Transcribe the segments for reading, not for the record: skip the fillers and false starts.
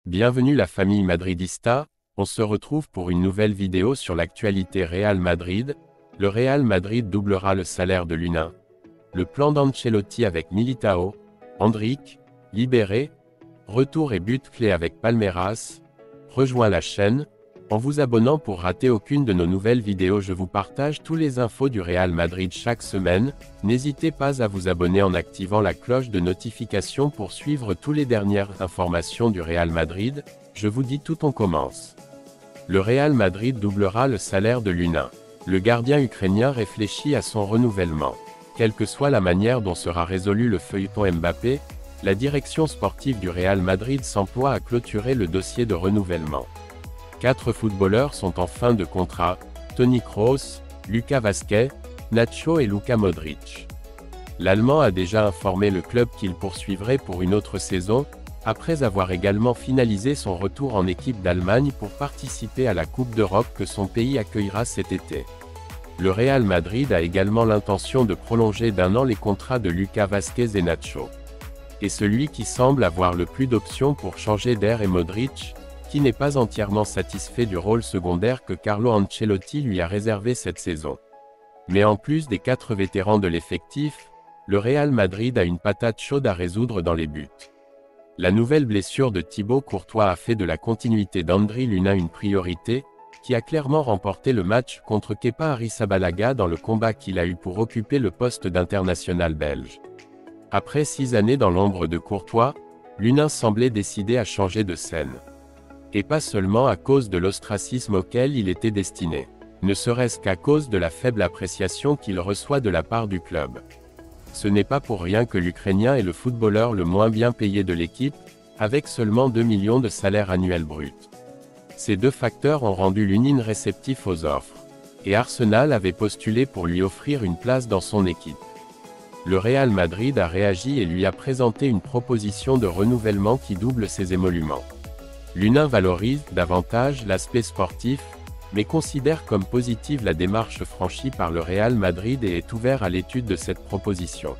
Bienvenue la famille madridista, on se retrouve pour une nouvelle vidéo sur l'actualité Real Madrid. Le Real Madrid doublera le salaire de l'U9. Le plan d'Ancelotti avec Militao, Endrick, libéré, retour et but clé avec Palmeiras. Rejoins la chaîne, en vous abonnant pour rater aucune de nos nouvelles vidéos. Je vous partage tous les infos du Real Madrid chaque semaine. N'hésitez pas à vous abonner en activant la cloche de notification pour suivre toutes les dernières informations du Real Madrid. Je vous dis tout, on commence. Le Real Madrid doublera le salaire de l'U9. Le gardien ukrainien réfléchit à son renouvellement. Quelle que soit la manière dont sera résolu le feuilleton Mbappé, la direction sportive du Real Madrid s'emploie à clôturer le dossier de renouvellement. 4 footballeurs sont en fin de contrat: Toni Kroos, Lucas Vazquez, Nacho et Luka Modric. L'Allemand a déjà informé le club qu'il poursuivrait pour une autre saison, après avoir également finalisé son retour en équipe d'Allemagne pour participer à la Coupe d'Europe que son pays accueillera cet été. Le Real Madrid a également l'intention de prolonger d'1 an les contrats de Lucas Vazquez et Nacho. Et celui qui semble avoir le plus d'options pour changer d'air est Modric, qui n'est pas entièrement satisfait du rôle secondaire que Carlo Ancelotti lui a réservé cette saison. Mais en plus des 4 vétérans de l'effectif, le Real Madrid a une patate chaude à résoudre dans les buts. La nouvelle blessure de Thibaut Courtois a fait de la continuité d'Andriy Lunin une priorité, qui a clairement remporté le match contre Kepa Arrizabalaga dans le combat qu'il a eu pour occuper le poste d'international belge. Après 6 années dans l'ombre de Courtois, Lunin semblait décidé à changer de scène. Et pas seulement à cause de l'ostracisme auquel il était destiné, ne serait-ce qu'à cause de la faible appréciation qu'il reçoit de la part du club. Ce n'est pas pour rien que l'Ukrainien est le footballeur le moins bien payé de l'équipe, avec seulement 2 millions de salaire annuel brut. Ces 2 facteurs ont rendu l'Union réceptif aux offres. Et Arsenal avait postulé pour lui offrir une place dans son équipe. Le Real Madrid a réagi et lui a présenté une proposition de renouvellement qui double ses émoluments. L'U9 valorise davantage l'aspect sportif, mais considère comme positive la démarche franchie par le Real Madrid et est ouvert à l'étude de cette proposition.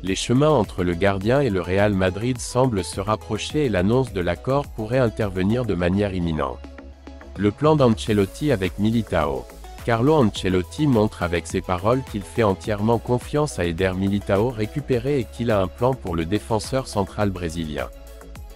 Les chemins entre le gardien et le Real Madrid semblent se rapprocher et l'annonce de l'accord pourrait intervenir de manière imminente. Le plan d'Ancelotti avec Militao. Carlo Ancelotti montre avec ses paroles qu'il fait entièrement confiance à Eder Militao récupéré et qu'il a un plan pour le défenseur central brésilien.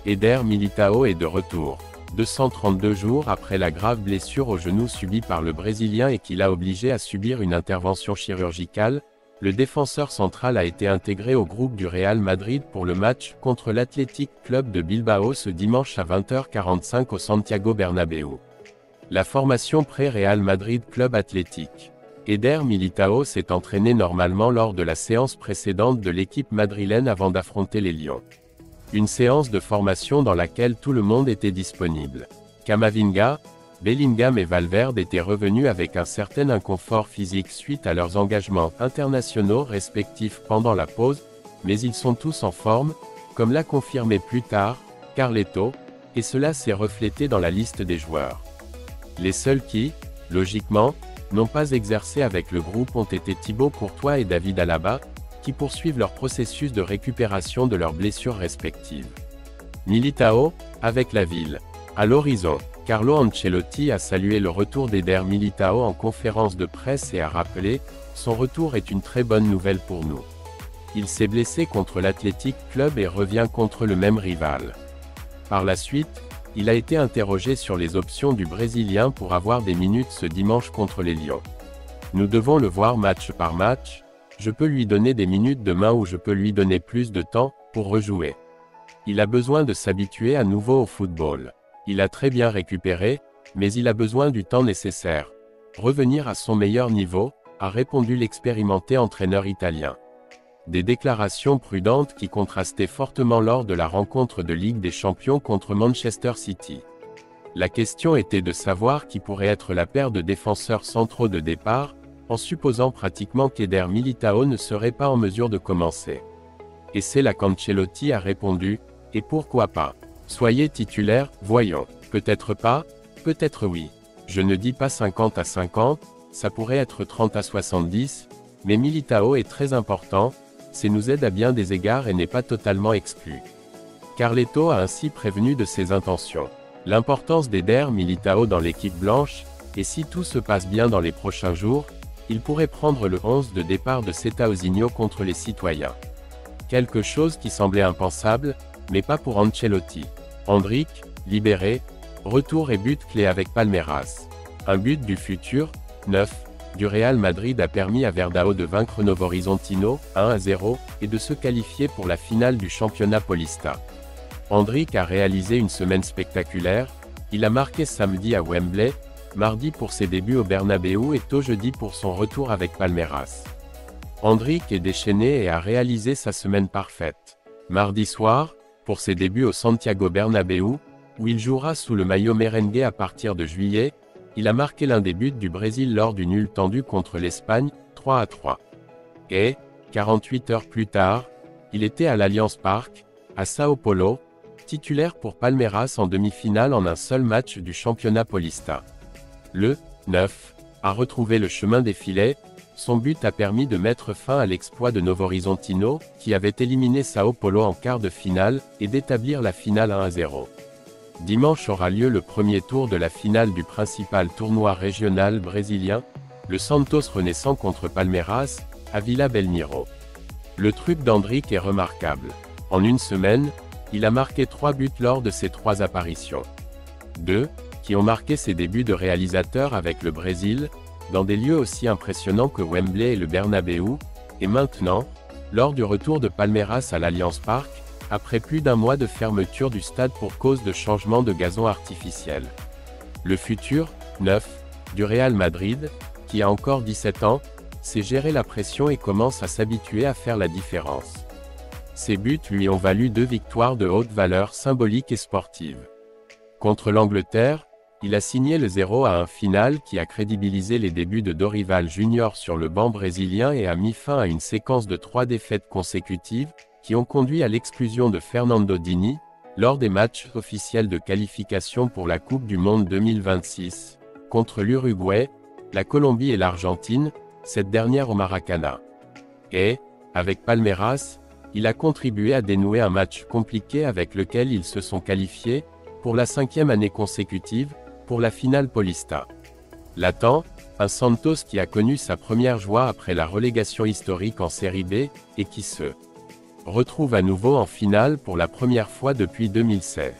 Eder Militao est de retour, 232 jours après la grave blessure au genou subie par le Brésilien et qui l'a obligé à subir une intervention chirurgicale. Le défenseur central a été intégré au groupe du Real Madrid pour le match contre l'Athletic Club de Bilbao ce dimanche à 20h45 au Santiago Bernabéu. La formation pré-Real Madrid Club Athletic. Eder Militao s'est entraîné normalement lors de la séance précédente de l'équipe madrilène avant d'affronter les Lions. Une séance de formation dans laquelle tout le monde était disponible. Camavinga, Bellingham et Valverde étaient revenus avec un certain inconfort physique suite à leurs engagements internationaux respectifs pendant la pause, mais ils sont tous en forme, comme l'a confirmé plus tard Carleto, et cela s'est reflété dans la liste des joueurs. Les seuls qui, logiquement, n'ont pas exercé avec le groupe ont été Thibaut Courtois et David Alaba, qui poursuivent leur processus de récupération de leurs blessures respectives. Militao, avec la ville. À l'horizon, Carlo Ancelotti a salué le retour d'Eder Militao en conférence de presse et a rappelé « Son retour est une très bonne nouvelle pour nous. Il s'est blessé contre l'Athletic Club et revient contre le même rival. » Par la suite, il a été interrogé sur les options du Brésilien pour avoir des minutes ce dimanche contre les Lions. « Nous devons le voir match par match. Je peux lui donner des minutes demain ou je peux lui donner plus de temps pour rejouer. Il a besoin de s'habituer à nouveau au football. Il a très bien récupéré, mais il a besoin du temps nécessaire. Revenir à son meilleur niveau, a répondu l'expérimenté entraîneur italien. Des déclarations prudentes qui contrastaient fortement lors de la rencontre de Ligue des Champions contre Manchester City. La question était de savoir qui pourrait être la paire de défenseurs centraux de départ, en supposant pratiquement qu'Eder Militao ne serait pas en mesure de commencer. Et c'est là qu'Ancelotti a répondu « Et pourquoi pas? Soyez titulaire, voyons. Peut-être pas, peut-être oui. Je ne dis pas 50 à 50, ça pourrait être 30 à 70, mais Militao est très important, c'est nous aide à bien des égards et n'est pas totalement exclu. » Carleto a ainsi prévenu de ses intentions. L'importance d'Éder Militão dans l'équipe blanche, et si tout se passe bien dans les prochains jours, il pourrait prendre le 11 de départ de Setaozinho contre les citoyens. Quelque chose qui semblait impensable, mais pas pour Ancelotti. Endrick, libéré, retour et but clé avec Palmeiras. Un but du futur, 9, du Real Madrid a permis à Verdão de vaincre Novo Horizontino, 1-0, et de se qualifier pour la finale du championnat Paulista. Endrick a réalisé une semaine spectaculaire, il a marqué samedi à Wembley, mardi pour ses débuts au Bernabéu et tôt jeudi pour son retour avec Palmeiras. Endrick est déchaîné et a réalisé sa semaine parfaite. Mardi soir, pour ses débuts au Santiago Bernabéu, où il jouera sous le maillot merengue à partir de juillet, il a marqué l'un des buts du Brésil lors du nul tendu contre l'Espagne, 3-3. Et, 48 heures plus tard, il était à l'Allianz Parque, à Sao Paulo, titulaire pour Palmeiras en demi-finale en un seul match du championnat Paulista. Le 9 a retrouvé le chemin des filets, son but a permis de mettre fin à l'exploit de Novo Horizontino, qui avait éliminé Sao Paulo en quart de finale, et d'établir la finale 1-0. Dimanche aura lieu le premier tour de la finale du principal tournoi régional brésilien, le Santos Renaissant contre Palmeiras, à Vila Belmiro. Le truc d'Endrick est remarquable. En une semaine, il a marqué 3 buts lors de ses 3 apparitions. 2, qui ont marqué ses débuts de réalisateur avec le Brésil, dans des lieux aussi impressionnants que Wembley et le Bernabéu, et maintenant, lors du retour de Palmeiras à l'Allianz Parque, après plus d'un mois de fermeture du stade pour cause de changement de gazon artificiel. Le futur, 9, du Real Madrid, qui a encore 17 ans, sait gérer la pression et commence à s'habituer à faire la différence. Ses buts lui ont valu 2 victoires de haute valeur symbolique et sportive. Contre l'Angleterre, il a signé le 0-1 final qui a crédibilisé les débuts de Dorival Junior sur le banc brésilien et a mis fin à une séquence de 3 défaites consécutives, qui ont conduit à l'exclusion de Fernando Dini, lors des matchs officiels de qualification pour la Coupe du Monde 2026, contre l'Uruguay, la Colombie et l'Argentine, cette dernière au Maracana. Et, avec Palmeiras, il a contribué à dénouer un match compliqué avec lequel ils se sont qualifiés, pour la 5e année consécutive, pour la finale Paulista. L'attend, un Santos qui a connu sa première joie après la relégation historique en Série B, et qui se retrouve à nouveau en finale pour la première fois depuis 2016.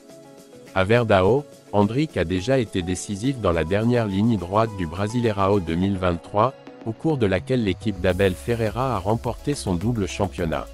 À Verdão, Endrick a déjà été décisif dans la dernière ligne droite du Brasileirão 2023, au cours de laquelle l'équipe d'Abel Ferreira a remporté son double championnat.